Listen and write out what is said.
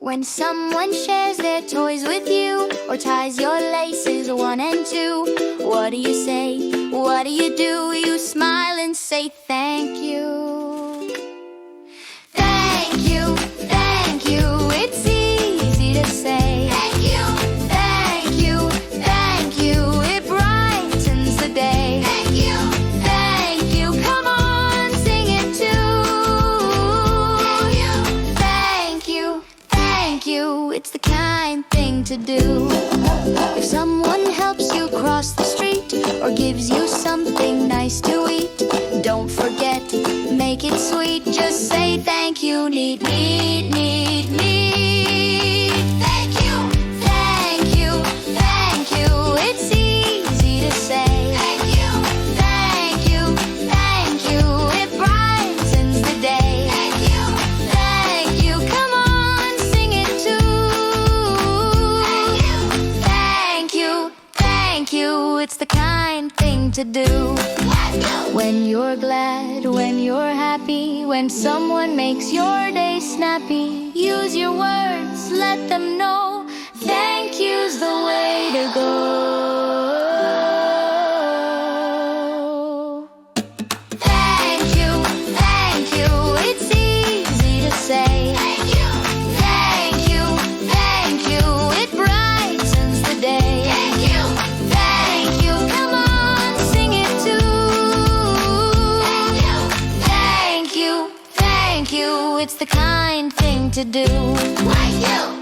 When someone shares their toys with you, or ties your laces 1 and 2, what do you say? What do? You smile and say thank you. Thank you, thank you, it's easy to say. Thank you, thank you, thank you, it brightens the day. Thank you, thank you, come on, sing it too. Thank you, thank you, thank you, it's the kind thing to do. If someone helps you cross the street, or gives you something nice to eat, don't forget, make it sweet. Just say thank you, need. Thank you, thank you, thank you, it's easy to say. Thank you, thank you, thank you, it brightens the day. Thank you, come on, sing it too. Thank you, thank you, it's the kind thing to do. When you're glad, when you're happy, when someone makes your day snappy, use your words, let them know thank you's the way to go. Thank you, it's easy to say. Thank you, thank you, thank you, it brightens the day. Thank you, come on, sing it too. Thank you, it's the kind thing to do. Thank you.